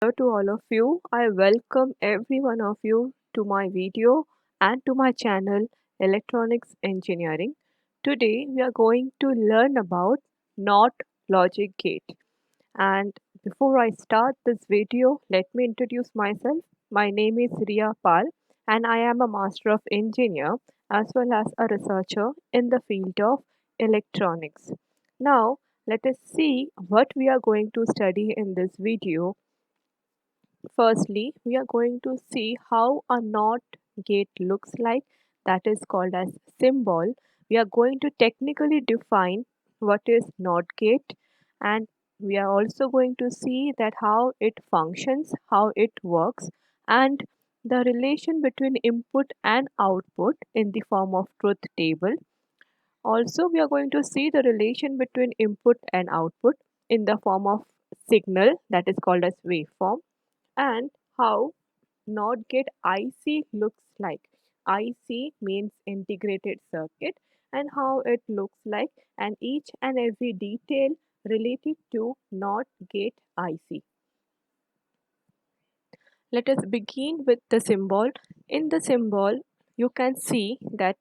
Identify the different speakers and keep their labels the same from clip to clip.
Speaker 1: Hello to all of you. I welcome every one of you to my video and to my channel Electronics Engineering. Today we are going to learn about NOT logic gate. And before I start this video, let me introduce myself. My name is Riya Pal and I am a Master of Engineer as well as a researcher in the field of electronics. Now, let us see what we are going to study in this video. Firstly, we are going to see how a NOT gate looks like, that is called as symbol. We are going to technically define what is NOT gate, and we are also going to see that how it functions, how it works, and the relation between input and output in the form of truth table. Also, we are going to see the relation between input and output in the form of signal, that is called as waveform, and how NOT gate IC looks like. IC means integrated circuit, and how it looks like, and each and every detail related to NOT gate IC. Let us begin with the symbol. In the symbol, you can see that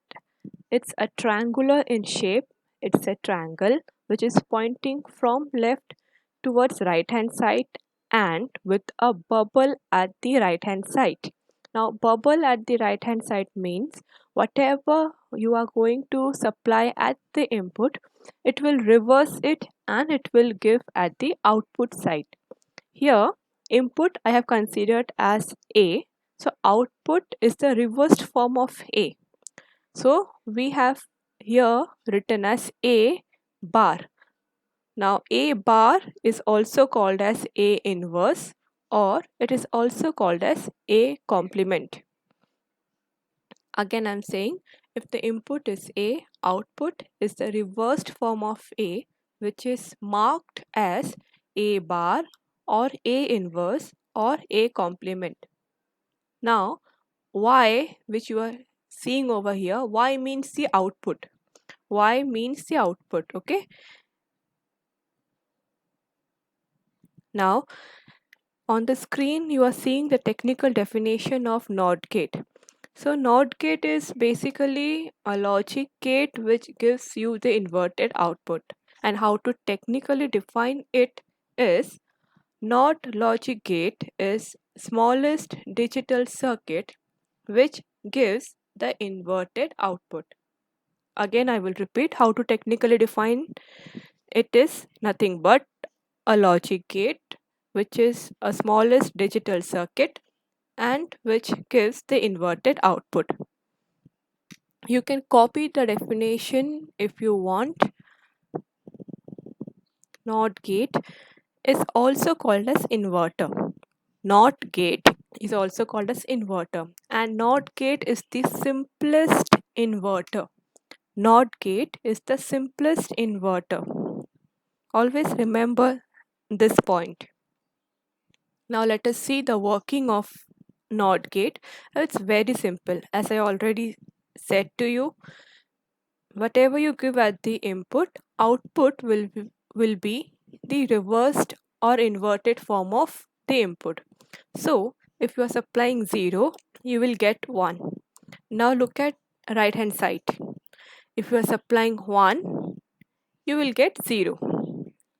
Speaker 1: it's a triangular in shape. It's a triangle which is pointing from left towards right hand side and with a bubble at the right hand side. Now bubble at the right hand side means whatever you are going to supply at the input, it will reverse it and it will give at the output side. Here input I have considered as A, so output is the reversed form of A. So we have here written as A bar. Now A bar is also called as A inverse, or it is also called as A complement. Again I'm saying, if the input is A, output is the reversed form of A, which is marked as A bar or A inverse or A complement. Now Y, which you are seeing over here, Y means the output. Y means the output. Okay, now on the screen you are seeing the technical definition of NOT gate. So NOT gate is basically a logic gate which gives you the inverted output, and how to technically define it is NOT logic gate is smallest digital circuit which gives the inverted output. Again I will repeat how to technically define it is nothing but a logic gate which is a smallest digital circuit and which gives the inverted output. You can copy the definition if you want. NOT gate is also called as inverter. NOT gate is also called as inverter, and NOT gate is the simplest inverter. NOT gate is the simplest inverter. Always remember this point. Now let us see the working of NOT gate. It's very simple. As I already said to you, whatever you give at the input, output will be the reversed or inverted form of the input. So if you are supplying 0, you will get 1. Now look at right hand side. If you are supplying 1, you will get 0.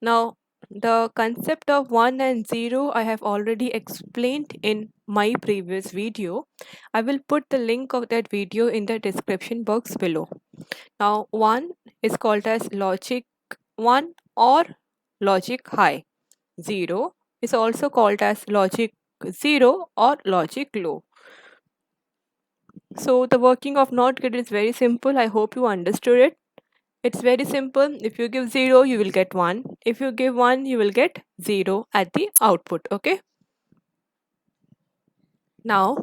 Speaker 1: Now the concept of 1 and 0 I have already explained in my previous video. I will put the link of that video in the description box below. Now 1 is called as logic 1 or logic high. 0 is also called as logic 0 or logic low. So the working of NOT gate is very simple. I hope you understood it. It's very simple. If you give 0, you will get 1. If you give 1, you will get 0 at the output. Okay. Now,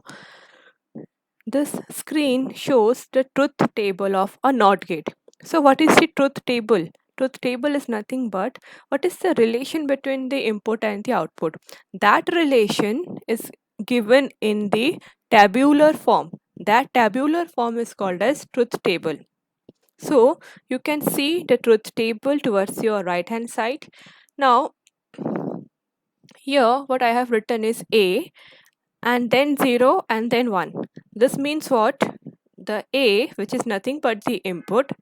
Speaker 1: this screen shows the truth table of a NOT gate. So, what is the truth table? Truth table is nothing but what is the relation between the input and the output. That relation is given in the tabular form. That tabular form is called as truth table. So you can see the truth table towards your right hand side. Now Here what I have written is A and then 0 and then 1. This means what? The A, which is nothing but the input,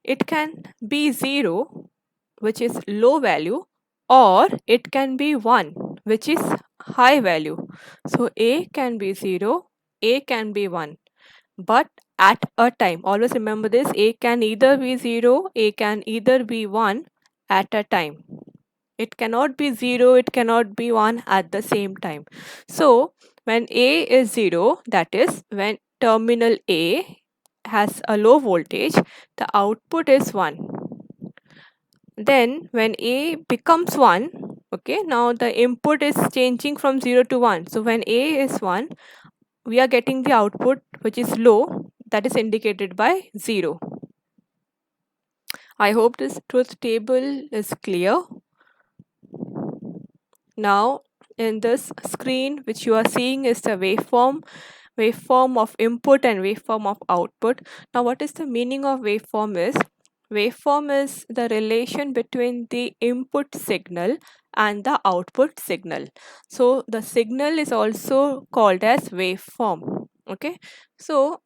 Speaker 1: it can be 0, which is low value, or it can be 1, which is high value. So A can be 0, A can be 1, but at a time. Always remember this, A can either be 0, A can either be 1 at a time. It cannot be 0, it cannot be 1 at the same time. So when A is 0, that is when terminal A has a low voltage, the output is 1. Then when A becomes 1, okay, now the input is changing from 0 to 1. So when A is 1, we are getting the output which is low, that is indicated by 0. I hope this truth table is clear. Now in this screen which you are seeing is the waveform of input and waveform of output. Now what is the meaning of waveform is the relation between the input signal and the output signal. So the signal is also called as waveform. Okay, so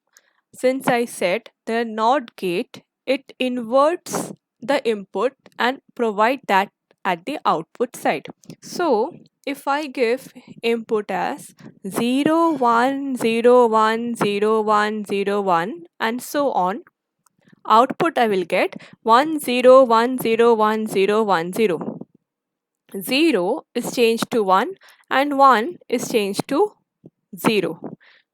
Speaker 1: since I said the NOT gate, it inverts the input and provide that at the output side. So if I give input as 0 1 0 1 0 1 0 1 and so on, output I will get 1 0 1 0 1 0 1 0. 0 is changed to 1 and 1 is changed to 0.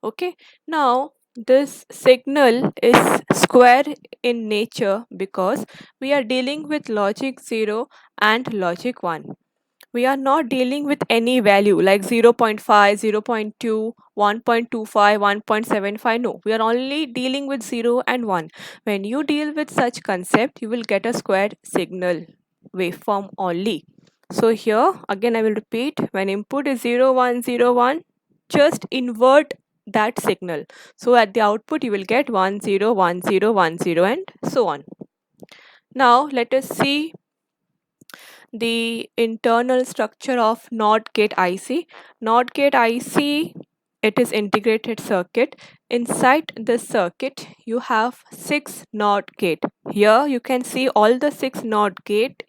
Speaker 1: Okay, now this signal is square in nature because we are dealing with logic 0 and logic 1. We are not dealing with any value like 0 0.5, 0 0.2, 1.25, 1.75. No, we are only dealing with 0 and 1. When you deal with such concept, you will get a square signal waveform only. So here again I will repeat, when input is 0 1 0 1, just invert that signal. So at the output you will get 1 0 1 0 1 0 and so on. Now let us see the internal structure of NOT gate IC. NOT gate IC, it is integrated circuit. Inside this circuit you have 6 NOT gate. Here you can see all the 6 NOT gate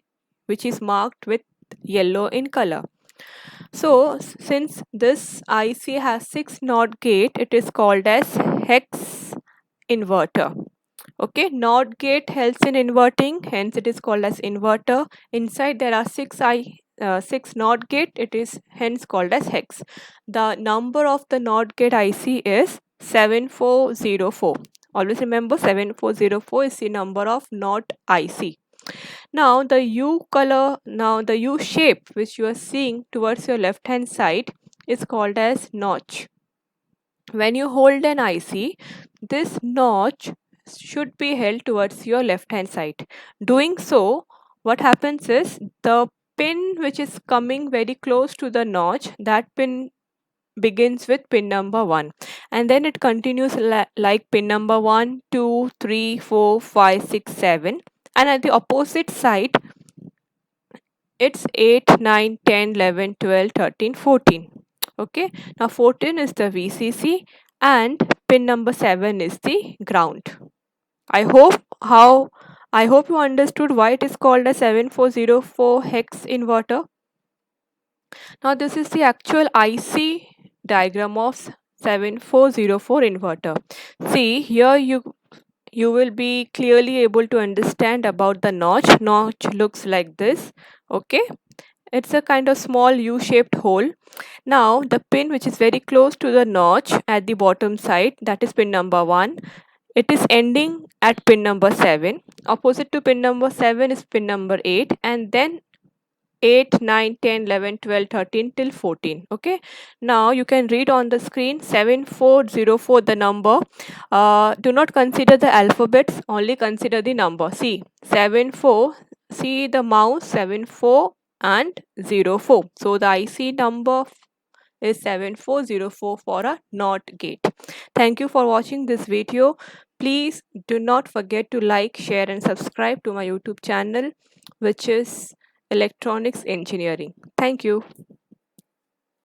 Speaker 1: which is marked with yellow in color. So since this IC has 6 NOT gate, it is called as hex inverter. Okay, NOT gate helps in inverting, hence it is called as inverter. Inside there are 6 NOT gate, it is hence called as hex. The number of the NOT gate IC is 7404. Always remember 7404 is the number of NOT IC. Now the U shape which you are seeing towards your left hand side is called as notch. When you hold an IC, this notch should be held towards your left hand side. Doing so, what happens is the pin which is coming very close to the notch, that pin begins with pin number 1 and then it continues like pin number 1 2 3 4 5 6 7, and at the opposite side it's 8 9 10 11 12 13 14. Okay, now 14 is the VCC and pin number 7 is the ground. i hope how I hope you understood why it is called a 7404 hex inverter. Now this is the actual IC diagram of 7404 inverter. See here you will be clearly able to understand about the notch. Notch looks like this. Okay, it's a kind of small U-shaped hole. Now the pin which is very close to the notch at the bottom side, that is pin number 1. It is ending at pin number 7. Opposite to pin number 7 is pin number 8, and then 8 9 10 11 12 13 till 14. Okay, now you can read on the screen 7404, the number. Do not consider the alphabets, only consider the number. See 74, see the mouse, 74 and 04. So the IC number is 7404 for a NOT gate. Thank you for watching this video. Please do not forget to like, share and subscribe to my YouTube channel, which is Electronics Engineering. Thank you.